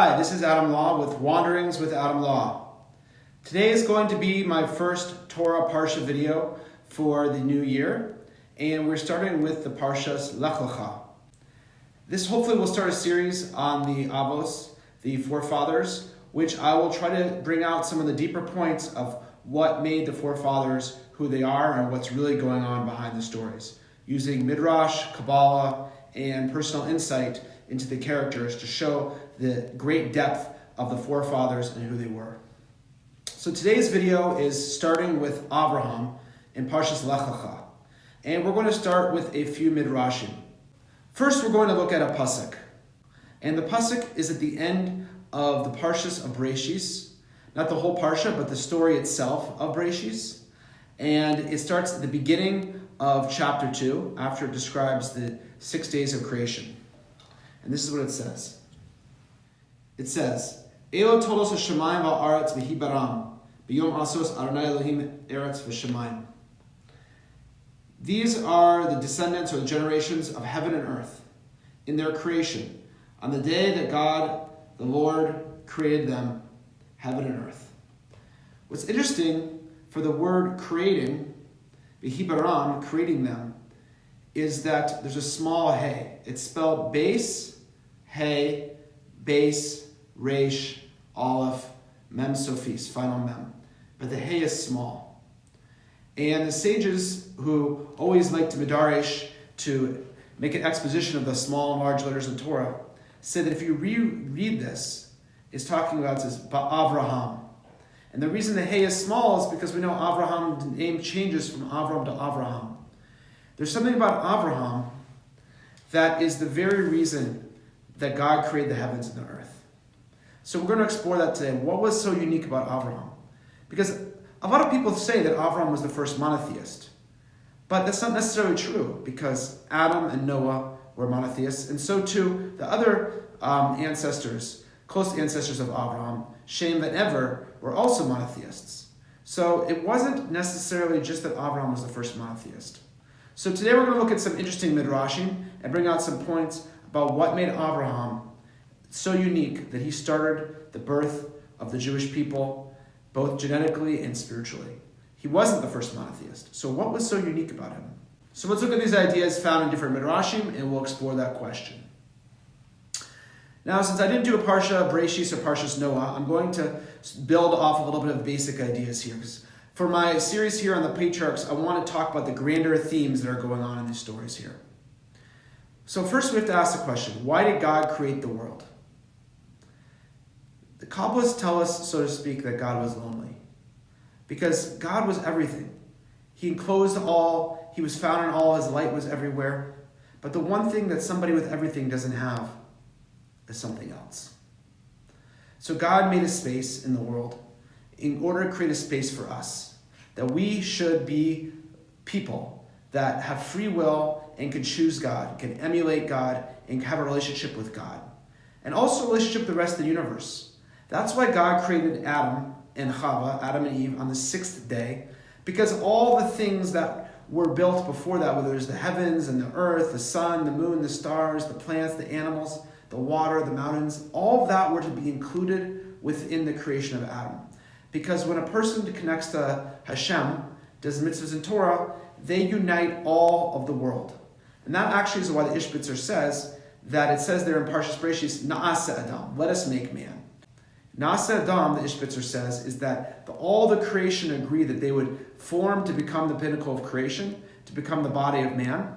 Hi, this is Adam Law with Wanderings with Adam Law. Today is going to be my first Torah Parsha video for the new year, and we're starting with the Parshas Lecha. This hopefully will start a series on the Avos, the forefathers, which I will try to bring out some of the deeper points of what made the forefathers who they are and what's really going on behind the stories, using Midrash, Kabbalah, and personal insight into the characters to show the great depth of the forefathers and who they were. So today's video is starting with Avraham in Parshas Lecha, and we're going to start with a few midrashim. First, we're going to look at a pasuk, and the pasuk is at the end of the Parshas of Breshis, not the whole parsha, but the story itself of Breshis, and it starts at the beginning of chapter 2 after it describes the 6 days of creation. And this is what it says. It says, Elo tolos hashamayim va'aretz v'hi baram, b'yom asos Adonai Elohim eretz v'shamayim. These are the descendants or the generations of heaven and earth in their creation, on the day that God, the Lord, created them, heaven and earth. What's interesting for the word creating, v'hi baram, creating them, is that there's a small hey. It's spelled base, hey, base, resh, aleph, mem sophis, final mem. But the hey is small. And the sages who always like to midaresh, to make an exposition of the small and large letters in Torah, say that if you reread this, it's talking about this Avraham. And the reason the hey is small is because we know Avraham, the name changes from Avram to Avraham. There's something about Avraham that is the very reason that God created the heavens and the earth. So we're going to explore that today. What was so unique about Avraham? Because a lot of people say that Avraham was the first monotheist. But that's not necessarily true, because Adam and Noah were monotheists, and so too the other ancestors, close ancestors of Avraham, Shem and Ever, were also monotheists. So it wasn't necessarily just that Avraham was the first monotheist. So today we're going to look at some interesting midrashim and bring out some points about what made Avraham so unique that he started the birth of the Jewish people, both genetically and spiritually. He wasn't the first monotheist. So what was so unique about him? So let's look at these ideas found in different midrashim, and we'll explore that question. Now, since I didn't do a Parsha Breshis or Parshas Noah, I'm going to build off a little bit of basic ideas here. Because for my series here on the patriarchs, I want to talk about the grander themes that are going on in these stories here. So first we have to ask the question, why did God create the world? The Kabbalists tell us, so to speak, that God was lonely. Because God was everything. He enclosed all, he was found in all, his light was everywhere. But the one thing that somebody with everything doesn't have is something else. So God made a space in the world in order to create a space for us, that we should be people that have free will and can choose God, can emulate God, and have a relationship with God. And also a relationship with the rest of the universe. That's why God created Adam and Chava, Adam and Eve, on the 6th day, because all the things that were built before that, whether it's the heavens and the earth, the sun, the moon, the stars, the plants, the animals, the water, the mountains, all of that were to be included within the creation of Adam. Because when a person connects to Hashem, does mitzvahs and Torah, they unite all of the world. And that actually is why the Ishbitzer says that it says there in Parshas Breshis, Na'aseh Adam, let us make man. Na'aseh Adam, the Ishbitzer says, is that all the creation agree that they would form to become the pinnacle of creation, to become the body of man.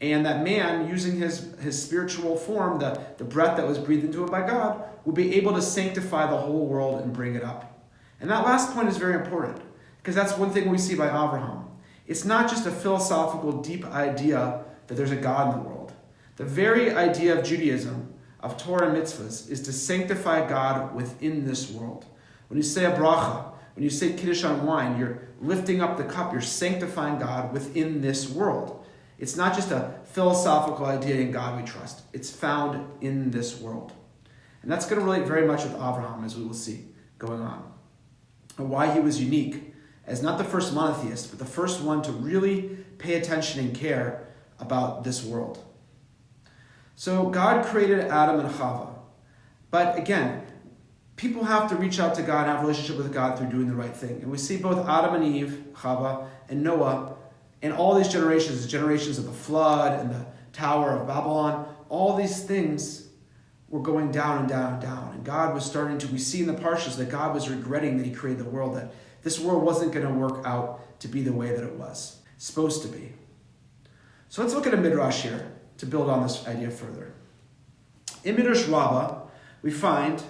And that man, using his spiritual form, the breath that was breathed into it by God, would be able to sanctify the whole world and bring it up. And that last point is very important, because that's one thing we see by Avraham. It's not just a philosophical, deep idea that there's a God in the world. The very idea of Judaism, of Torah and mitzvahs, is to sanctify God within this world. When you say a bracha, when you say kiddush on wine, you're lifting up the cup, you're sanctifying God within this world. It's not just a philosophical idea in God we trust. It's found in this world. And that's going to relate very much with Avraham, as we will see going on. And why he was unique as not the first monotheist, but the first one to really pay attention and care about this world. So God created Adam and Chava. But again, people have to reach out to God, have a relationship with God through doing the right thing. And we see both Adam and Eve, Chava, and Noah, and all these generations, the generations of the flood and the Tower of Babylon, all these things were going down and down and down. And God was starting to, we see in the Parshas that God was regretting that he created the world, that this world wasn't going to work out to be the way that it was supposed to be. So let's look at a midrash here to build on this idea further. In Midrash Rabbah, we find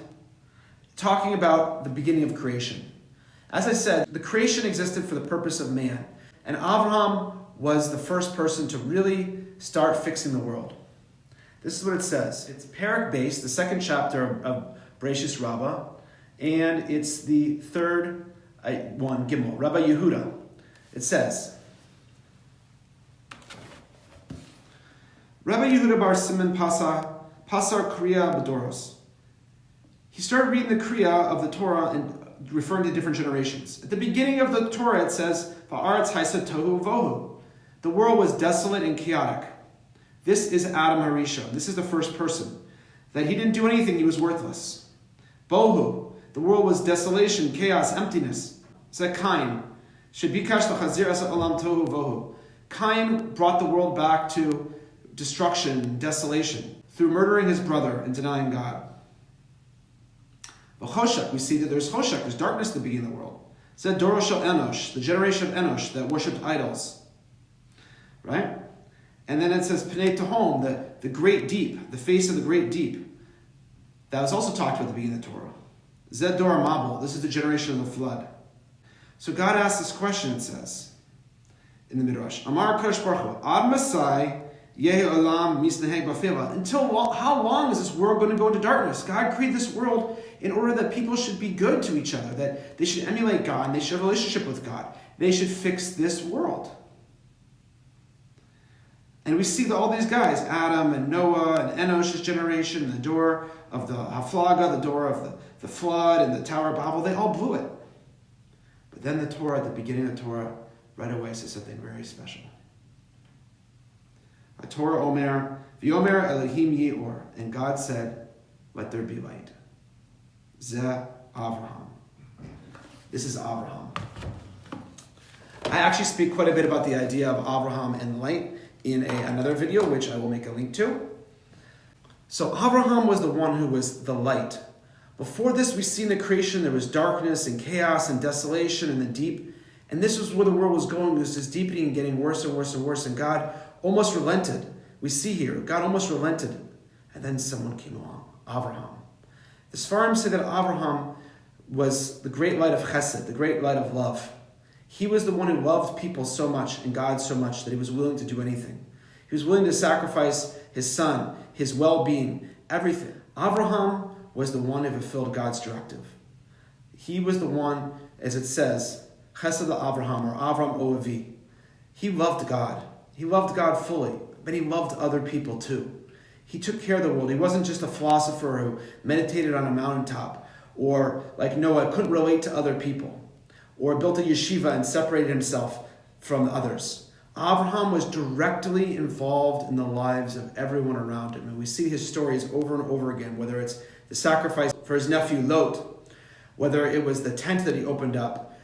talking about the beginning of creation. As I said, the creation existed for the purpose of man, and Avraham was the first person to really start fixing the world. This is what it says. It's Perek Beis, the second chapter of Bereshis Rabbah, and it's the third one, Gimel, Rabbi Yehuda. It says, Rabbi Yehuda bar Simon Pasar Kriya B'Doros. He started reading the Kriya of the Torah and referring to different generations. At the beginning of the Torah, it says, Va'aretz haisa tohu vohu. The world was desolate and chaotic. This is Adam Harishon. This is the first person. That he didn't do anything, he was worthless. Bohu. The world was desolation, chaos, emptiness. Zeh Cain. Shebikash l'chazir asa olam tohu vohu. Cain brought the world back to destruction, desolation, through murdering his brother and denying God. V'choshek, we see that there's choshek, there's darkness at the beginning of the world. Said Doro shel Enosh, the generation of Enosh that worshipped idols. Right? And then it says Pnei Tehom, the great deep, the face of the great deep. That was also talked about at the beginning of the Torah. Zed Dor Mabul, this is the generation of the flood. So God asks this question, it says, in the Midrash. Amar Kadosh Baruch Hu, Ad Masai Yehi Olam Misneheg Bafeva. Until how long is this world going to go into darkness? God created this world in order that people should be good to each other, that they should emulate God, and they should have a relationship with God. They should fix this world. And we see that all these guys, Adam and Noah and Enosh's generation, the door of the Haflaga, the door of the flood and the Tower of Babel, they all blew it. But then the Torah, at the beginning of the Torah, right away says something very special. A Torah Omer, V'yomer Elohim Yi'or, and God said, let there be light. Zeh Avraham. This is Avraham. I actually speak quite a bit about the idea of Avraham and light in another video, which I will make a link to. So Avraham was the one who was the light. Before this, we see in the creation there was darkness and chaos and desolation and the deep. And this was where the world was going. It was just deepening and getting worse and worse and worse. And God almost relented. We see here, God almost relented. And then someone came along, Avraham. The Sfarim say that Avraham was the great light of chesed, the great light of love. He was the one who loved people so much and God so much that he was willing to do anything. He was willing to sacrifice his son, his well-being, everything. Avraham was the one who fulfilled God's directive. He was the one, as it says, Chesed Avraham, or Avram Oavi. He loved God. He loved God fully, but he loved other people too. He took care of the world. He wasn't just a philosopher who meditated on a mountaintop, or like Noah, couldn't relate to other people, or built a yeshiva and separated himself from the others. Avraham was directly involved in the lives of everyone around him. And we see his stories over and over again, whether it's the sacrifice for his nephew Lot, whether it was the tent that he opened up,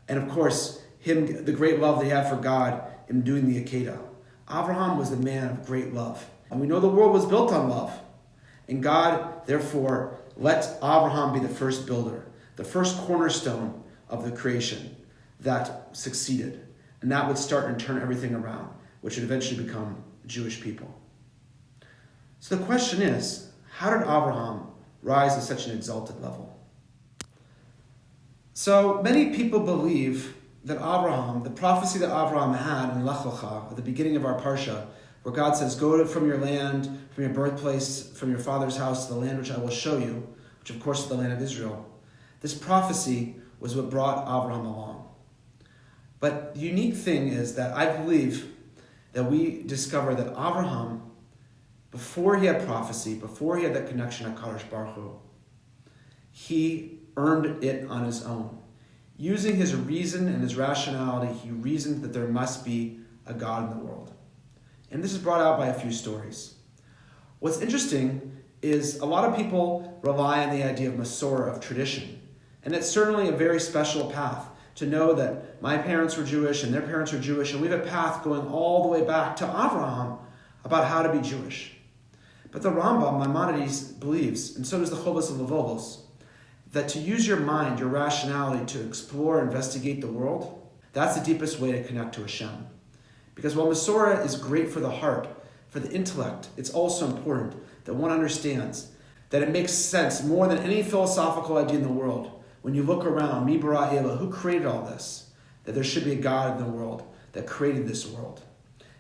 and of course, him, the great love that he had for God in doing the Akedah. Avraham was the man of great love. And we know the world was built on love. And God, therefore, let Avraham be the first builder, the first cornerstone of the creation that succeeded. And that would start and turn everything around, which would eventually become Jewish people. So the question is, how did Avraham rise to such an exalted level? So many people believe that Avraham, the prophecy that Avraham had in Lecha, at the beginning of our Parsha, where God says, go from your land, from your birthplace, from your father's house to the land which I will show you, which of course is the land of Israel. This prophecy was what brought Avraham along. But the unique thing is that I believe that we discover that Avraham, before he had prophecy, before he had that connection to Kadosh Baruch Hu, he earned it on his own. Using his reason and his rationality, he reasoned that there must be a God in the world. And this is brought out by a few stories. What's interesting is a lot of people rely on the idea of Masorah, of tradition. And it's certainly a very special path to know that my parents were Jewish and their parents were Jewish, and we have a path going all the way back to Avraham about how to be Jewish. But the Rambam, Maimonides, believes, and so does the Chovos of Levovos, that to use your mind, your rationality to explore, investigate the world, that's the deepest way to connect to Hashem. Because while Masorah is great for the heart, for the intellect, it's also important that one understands that it makes sense more than any philosophical idea in the world. When you look around, Mi bara Ela, who created all this? That there should be a God in the world that created this world.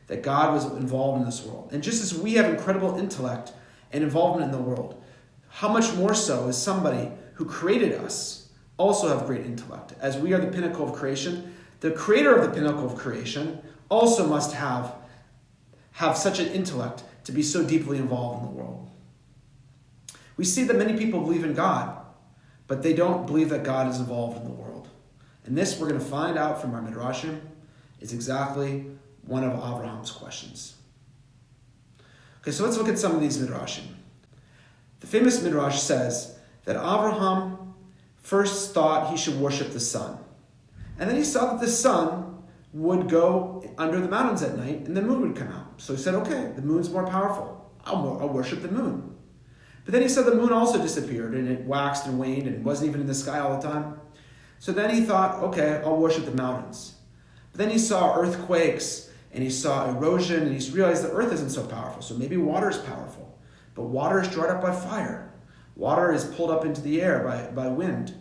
That God was involved in this world. And just as we have incredible intellect and involvement in the world, how much more so is somebody who created us also have great intellect? As we are the pinnacle of creation, the creator of the pinnacle of creation also must have such an intellect to be so deeply involved in the world. We see that many people believe in God, but they don't believe that God is involved in the world. And this, we're going to find out from our Midrashim, is exactly one of Avraham's questions. Okay, so let's look at some of these Midrashim. The famous Midrash says that Avraham first thought he should worship the sun. And then he saw that the sun would go under the mountains at night and the moon would come out. So he said, okay, the moon's more powerful. I'll worship the moon. But then he said the moon also disappeared and it waxed and waned and wasn't even in the sky all the time. So then he thought, okay, I'll worship the mountains. But then he saw earthquakes and he saw erosion and he realized the earth isn't so powerful. So maybe water is powerful. But water is dried up by fire. Water is pulled up into the air by wind.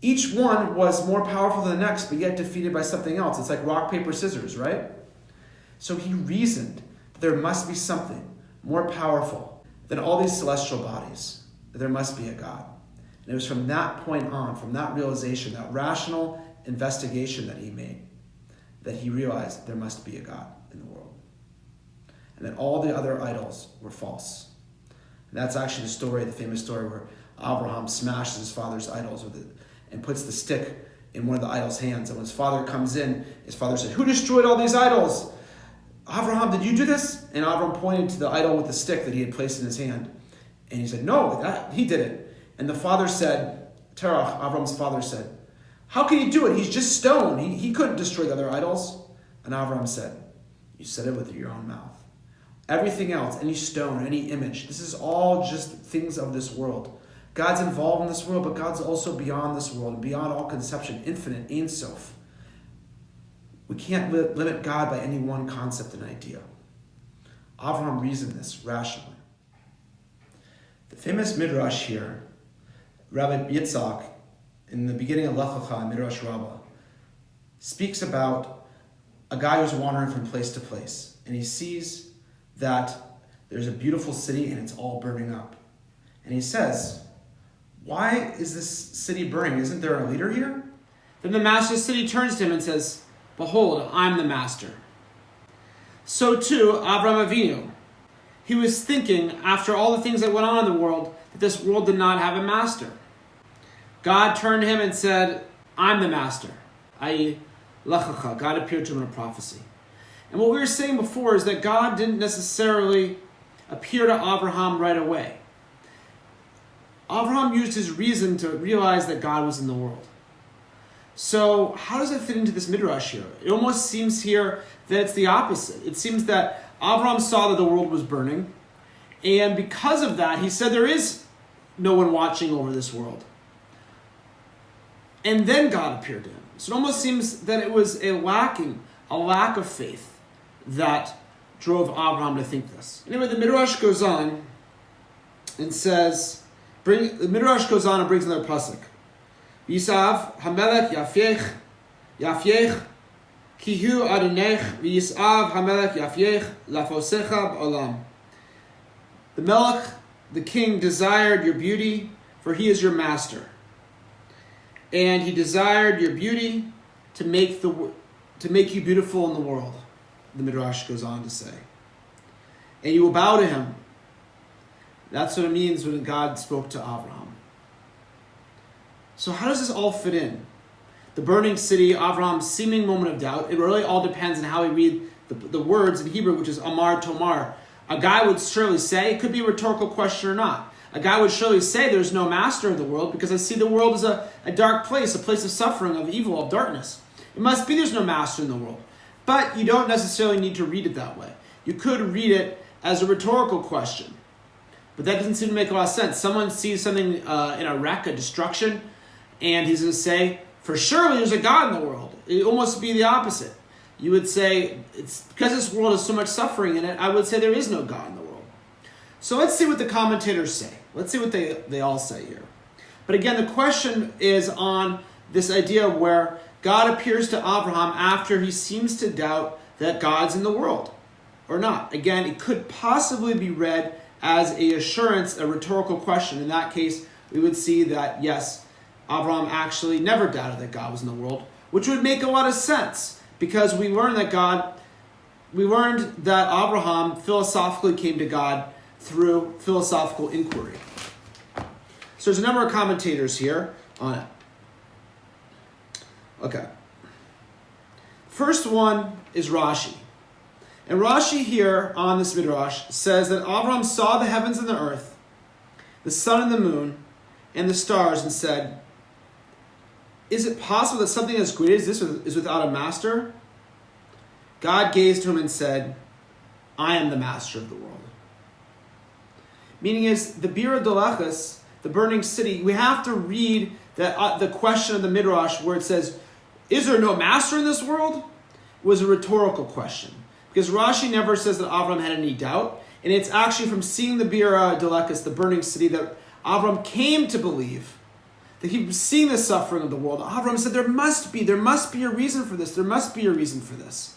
Each one was more powerful than the next, but yet defeated by something else. It's like rock, paper, scissors, right? So he reasoned that there must be something more powerful than all these celestial bodies. That there must be a God. And it was from that point on, from that realization, that rational investigation that he made, that he realized there must be a God in the world. And that all the other idols were false. And that's actually the story, the famous story where Abraham smashes his father's idols and puts the stick in one of the idol's hands. And when his father comes in, his father said, "Who destroyed all these idols? Abraham, did you do this?" And Abraham pointed to the idol with the stick that he had placed in his hand. And he said, "No, he did it." And the father said, Terach, Abraham's father said, "How can he do it? He's just stone. He couldn't destroy the other idols." And Abraham said, "You said it with your own mouth. Everything else, any stone, any image, this is all just things of this world. God's involved in this world, but God's also beyond this world and beyond all conception, infinite, Ein Sof. We can't limit God by any one concept and idea." Avraham reasoned this rationally. The famous Midrash here, Rabbi Yitzhak, in the beginning of Lecha, Midrash Rabbah, speaks about a guy who's wandering from place to place, and he sees that there's a beautiful city and it's all burning up. And he says, "Why is this city burning? Isn't there a leader here?" Then the master of the city turns to him and says, "Behold, I'm the master." So too, Avraham Avinu. He was thinking, after all the things that went on in the world, that this world did not have a master. God turned to him and said, "I'm the master," i.e., Lecha. God appeared to him in a prophecy. And what we were saying before is that God didn't necessarily appear to Avraham right away. Avraham used his reason to realize that God was in the world. So how does it fit into this Midrash here? It almost seems here that it's the opposite. It seems that Avraham saw that the world was burning, and because of that, he said there is no one watching over this world. And then God appeared to him. So it almost seems that it was a lack of faith that drove Avraham to think this. Anyway, the Midrash goes on and says, the Midrash goes on and brings another pasuk. Yisav hamelech yafyech kihu adonech v'yisav hamelech yafyech lafosecha b'olam. The Melech, the king, desired your beauty, for he is your master. And he desired your beauty to make you beautiful in the world, the Midrash goes on to say. And you will bow to him. That's what it means when God spoke to Avraham. So how does this all fit in? The burning city, Avraham's seeming moment of doubt. It really all depends on how we read the words in Hebrew, which is Amar Tomar. A guy would surely say, it could be a rhetorical question or not. A guy would surely say there's no master of the world because I see the world as a dark place, a place of suffering, of evil, of darkness. It must be there's no master in the world. But you don't necessarily need to read it that way. You could read it as a rhetorical question. But that doesn't seem to make a lot of sense. Someone sees something in a wreck, a destruction, and he's going to say, for surely there's a God in the world. It would almost be the opposite. You would say, it's because this world has so much suffering in it, I would say there is no God in the world. So let's see what the commentators say. Let's see what they all say here. But again, the question is on this idea where God appears to Avraham after he seems to doubt that God's in the world or not. Again, it could possibly be read as a assurance, a rhetorical question. In that case, we would see that, yes, Avraham actually never doubted that God was in the world, which would make a lot of sense because we learned that Avraham philosophically came to God through philosophical inquiry. So there's a number of commentators here on it. Okay. First one is Rashi. And Rashi here on this Midrash says that Avraham saw the heavens and the earth, the sun and the moon, and the stars and said, is it possible that something as great as this is without a master? God gazed to him and said, I am the master of the world. Meaning is the Bira de Lechus, the burning city, we have to read the question of the Midrash where it says, is there no master in this world? Was a rhetorical question. Because Rashi never says that Avram had any doubt. And it's actually from seeing the Bira de Lechus, the burning city, that Avram came to believe that he was seeing the suffering of the world. Avram said, there must be a reason for this. There must be a reason for this.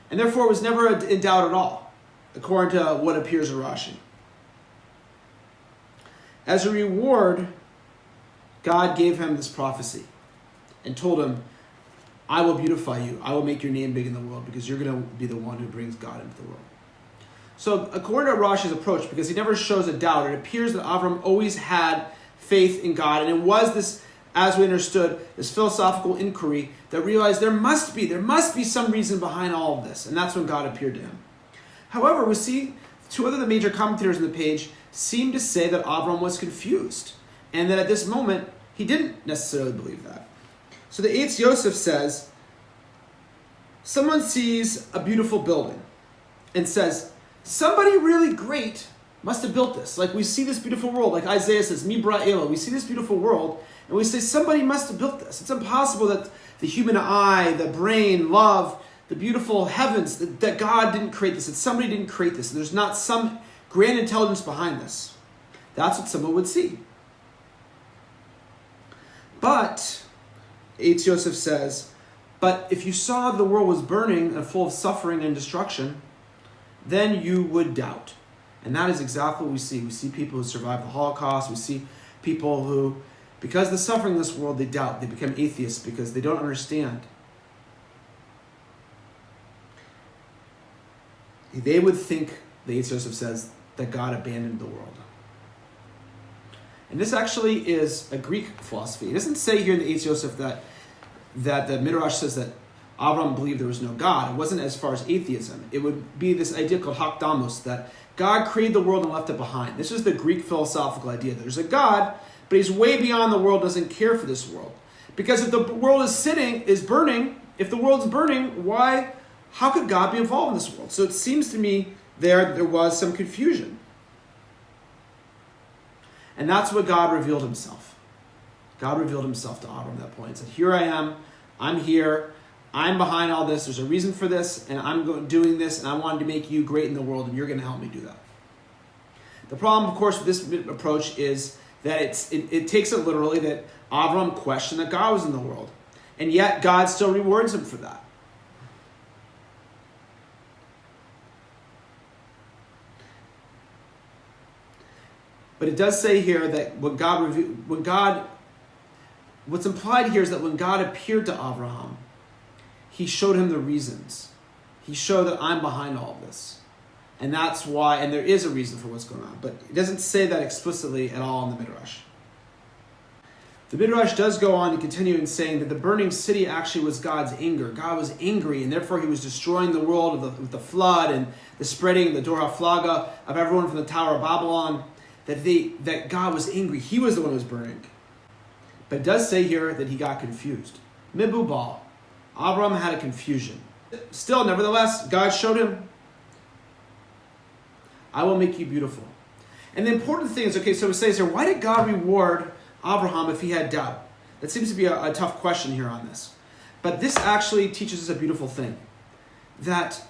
And therefore it was never in doubt at all, according to what appears in Rashi. As a reward, God gave him this prophecy and told him, I will beautify you. I will make your name big in the world because you're going to be the one who brings God into the world. So according to Rashi's approach, because he never shows a doubt, it appears that Avram always had faith in God. And it was this, as we understood, this philosophical inquiry that realized there must be some reason behind all of this. And that's when God appeared to him. However, we see two other major commentators on the page seem to say that Avram was confused. And that at this moment, he didn't necessarily believe that. So the Eitz Yosef says, someone sees a beautiful building and says, somebody really great must have built this. Like we see this beautiful world, like Isaiah says, Mibra Elo. We see this beautiful world, and we say somebody must have built this. It's impossible that the human eye, the brain, love, the beautiful heavens, that God didn't create this, that somebody didn't create this, and there's not some grand intelligence behind this. That's what someone would see. But, Eitz Yosef says, but if you saw the world was burning and full of suffering and destruction, then you would doubt. And that is exactly what we see. We see people who survived the Holocaust. We see people who, because of the suffering in this world, they doubt. They become atheists because they don't understand. They would think, the Eitz Yosef says, that God abandoned the world. And this actually is a Greek philosophy. It doesn't say here in the Eitz Yosef that the Midrash says that Abraham believed there was no God. It wasn't as far as atheism. It would be this idea called hakdamos, that God created the world and left it behind. This is the Greek philosophical idea. There's a God, but he's way beyond the world, doesn't care for this world. Because if the world is burning, if the world's burning, how could God be involved in this world? So it seems to me there was some confusion. And that's what God revealed himself. God revealed himself to Abram at that point and said, here I am, I'm here, I'm behind all this, there's a reason for this, and I'm doing this, and I wanted to make you great in the world, and you're going to help me do that. The problem, of course, with this approach is that it takes it literally that Avram questioned that God was in the world. And yet, God still rewards him for that. But it does say here that what's implied here is that when God appeared to Avraham, he showed him the reasons. He showed that I'm behind all of this. And that's why, and there is a reason for what's going on. But it doesn't say that explicitly at all in the Midrash. The Midrash does go on to continue in saying that the burning city actually was God's anger. God was angry, and therefore he was destroying the world with the flood and the spreading, the Dor HaFlaga of everyone from the Tower of Babylon, that God was angry. He was the one who was burning. But it does say here that he got confused. Mibubal. Avraham had a confusion. Still, nevertheless, God showed him, I will make you beautiful. And the important thing is, so it says here, why did God reward Avraham if he had doubt? That seems to be a tough question here on this. But this actually teaches us a beautiful thing. That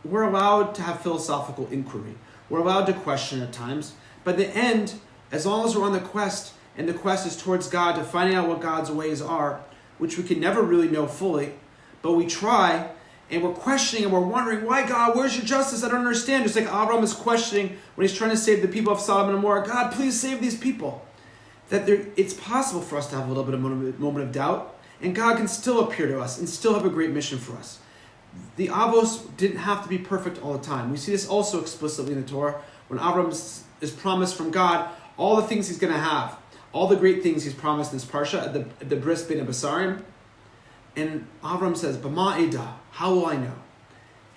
we're allowed to have philosophical inquiry. We're allowed to question at times. But in the end, as long as we're on the quest, and the quest is towards God, to finding out what God's ways are, which we can never really know fully, but we try, and we're questioning, and we're wondering, why God, where's your justice? I don't understand. Just like Abraham is questioning when he's trying to save the people of Sodom and Gomorrah, God, please save these people. That it's possible for us to have a little bit of moment of doubt, and God can still appear to us and still have a great mission for us. The Avos didn't have to be perfect all the time. We see this also explicitly in the Torah, when Abraham is promised from God all the things he's going to have, all the great things he's promised in this parsha at the bris ben Abasarim. And Avram says, Bama Eda, how will I know?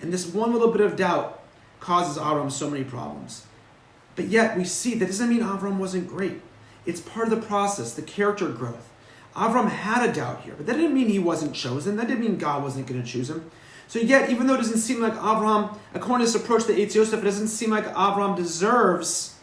And this one little bit of doubt causes Avram so many problems. But yet we see that doesn't mean Avram wasn't great. It's part of the process, the character growth. Avram had a doubt here, but that didn't mean he wasn't chosen. That didn't mean God wasn't going to choose him. So yet, even though it doesn't seem like Avraham, according to this approach to Eitz Yosef, it doesn't seem like Avraham deserves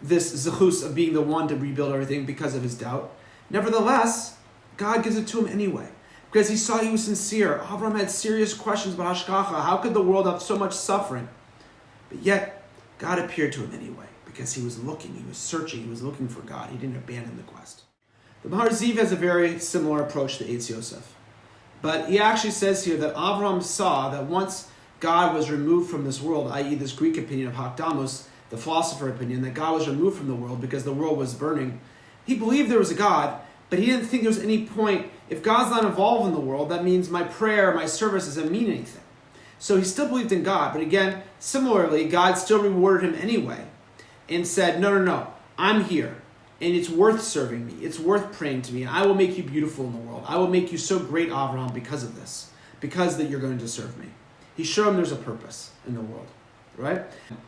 this zechus of being the one to rebuild everything because of his doubt. Nevertheless, God gives it to him anyway, because he saw he was sincere. Avraham had serious questions about hashgacha. How could the world have so much suffering? But yet, God appeared to him anyway, because he was looking, he was searching, he was looking for God. He didn't abandon the quest. The Mahar Ziv has a very similar approach to Eitz Yosef. But he actually says here that Avraham saw that once God was removed from this world, i.e. this Greek opinion of Hakdamos, the philosopher opinion, that God was removed from the world because the world was burning. He believed there was a God, but he didn't think there was any point. If God's not involved in the world, that means my prayer, my service doesn't mean anything. So he still believed in God, but again, similarly, God still rewarded him anyway and said, no, I'm here. And it's worth serving me. It's worth praying to me. And I will make you beautiful in the world. I will make you so great, Avraham, because of this. Because that you're going to serve me. He showed him there's a purpose in the world. Right?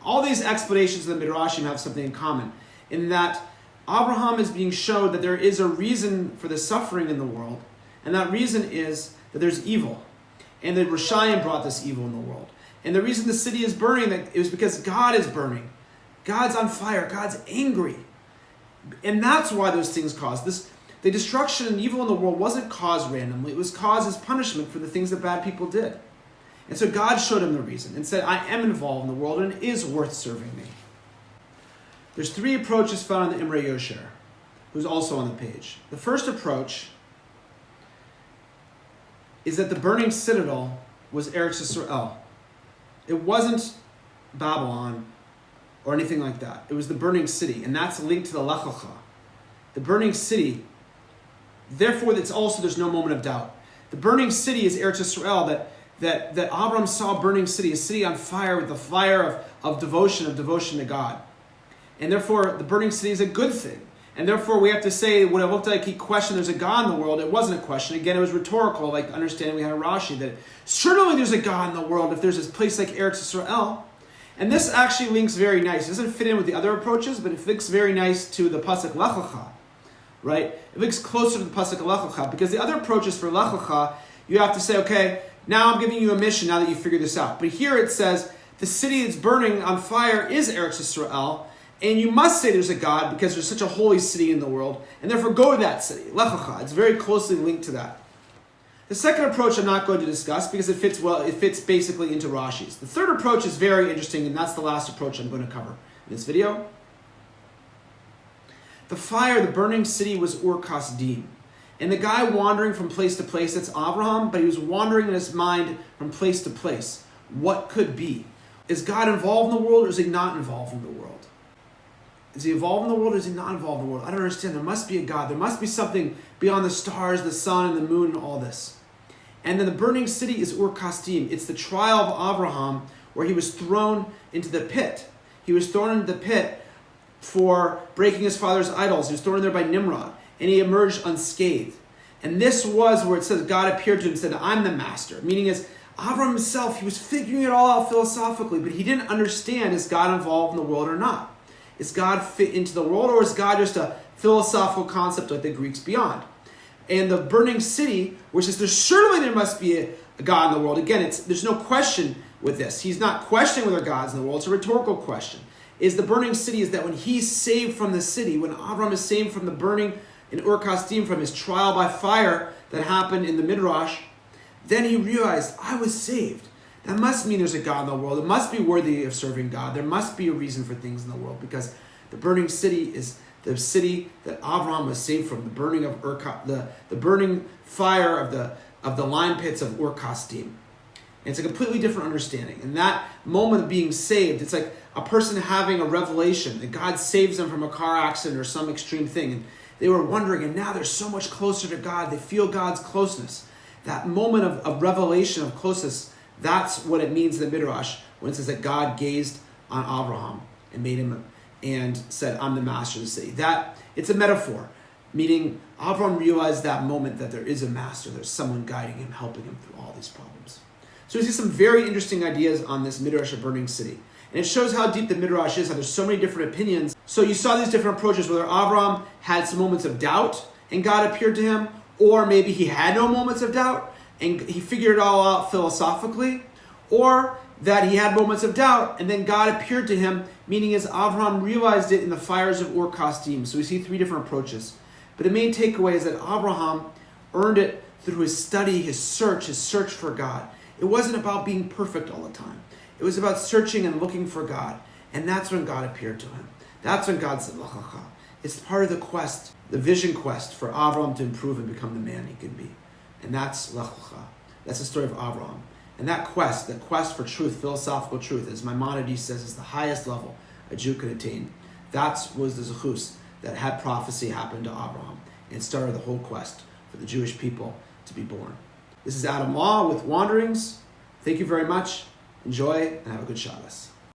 All these explanations of the Midrashim have something in common. In that Avraham is being shown that there is a reason for the suffering in the world. And that reason is that there's evil. And that Rishayim brought this evil in the world. And the reason the city is burning is because God is burning. God's on fire. God's angry. And that's why those things caused this. The destruction and evil in the world wasn't caused randomly. It was caused as punishment for the things that bad people did. And so God showed him the reason and said, I am involved in the world and it is worth serving me. There's 3 approaches found in the Imre Yosher, who's also on the page. The first approach is that the burning citadel was Eretz Yisrael. It wasn't Babylon or anything like that. It was the burning city, and that's linked to the Lecha. The burning city, therefore there's no moment of doubt. The burning city is Eretz Yisrael, that Abraham saw burning city, a city on fire with the fire of devotion to God. And therefore, the burning city is a good thing. And therefore, we have to say, when it looked like he questioned there's a God in the world, it wasn't a question. Again, it was rhetorical, like understanding we had a Rashi, that certainly there's a God in the world if there's this place like Eretz Yisrael. And this actually links very nice. It doesn't fit in with the other approaches, but it links very nice to the Pasuk Lecha, right? It links closer to the Pasuk Lecha, because the other approaches for Lecha, you have to say, okay, now I'm giving you a mission now that you figured this out. But here it says, the city that's burning on fire is Eretz Yisrael, and you must say there's a God because there's such a holy city in the world, and therefore go to that city, Lecha. It's very closely linked to that. The second approach I'm not going to discuss because it fits basically into Rashi's. The third approach is very interesting, and that's the last approach I'm going to cover in this video. The fire, the burning city was Ur Kasdim. And the guy wandering from place to place, that's Avraham, but he was wandering in his mind from place to place. What could be? Is God involved in the world or is he not involved in the world? Is he involved in the world or is he not involved in the world? I don't understand. There must be a God. There must be something beyond the stars, the sun, and the moon, and all this. And then the burning city is Ur Kasdim. It's the trial of Avraham where he was thrown into the pit. He was thrown into the pit for breaking his father's idols. He was thrown in there by Nimrod. and he emerged unscathed. And this was where it says God appeared to him and said, I'm the master. Meaning is, Avraham himself, he was figuring it all out philosophically, but he didn't understand, is God involved in the world or not? Is God fit into the world, or is God just a philosophical concept like the Greeks beyond? And the burning city, which is there must be a God in the world. Again, there's no question with this. He's not questioning whether God's in the world. It's a rhetorical question. Is the burning city, is that when he's saved from the city, when Avraham is saved from the burning in Ur Kasdim, from his trial by fire that happened in the Midrash, then he realized, I was saved. That must mean there's a God in the world. It must be worthy of serving God. There must be a reason for things in the world, because the burning city is the city that Avraham was saved from, the burning of the burning fire of the lime pits of Ur Kasdim. And it's a completely different understanding. And that moment of being saved, it's like a person having a revelation that God saves them from a car accident or some extreme thing. And they were wondering, and now they're so much closer to God. They feel God's closeness. That moment of revelation, of closeness, that's what it means in the Midrash when it says that God gazed on Avraham and made him and said, I'm the master of the city. That it's a metaphor, meaning Avraham realized that moment that there is a master, there's someone guiding him, helping him through all these problems. So we see some very interesting ideas on this Midrash of burning city. And it shows how deep the Midrash is, how there's so many different opinions. So you saw these different approaches, whether Avraham had some moments of doubt and God appeared to him, or maybe he had no moments of doubt and he figured it all out philosophically, or that he had moments of doubt and then God appeared to him, meaning as Avraham realized it in the fires of Ur Kasdim. So we see three different approaches. But the main takeaway is that Avraham earned it through his study, his search for God. It wasn't about being perfect all the time. It was about searching and looking for God. And that's when God appeared to him. That's when God said, Lecha. It's part of the quest, the vision quest for Avraham to improve and become the man he can be. And that's Lecha. That's the story of Avraham. And that quest for truth, philosophical truth, as Maimonides says, is the highest level a Jew could attain. That was the Zechus that had prophecy happen to Avraham and started the whole quest for the Jewish people to be born. This is Adam Law with Wanderings. Thank you very much. Enjoy and have a good Shabbos.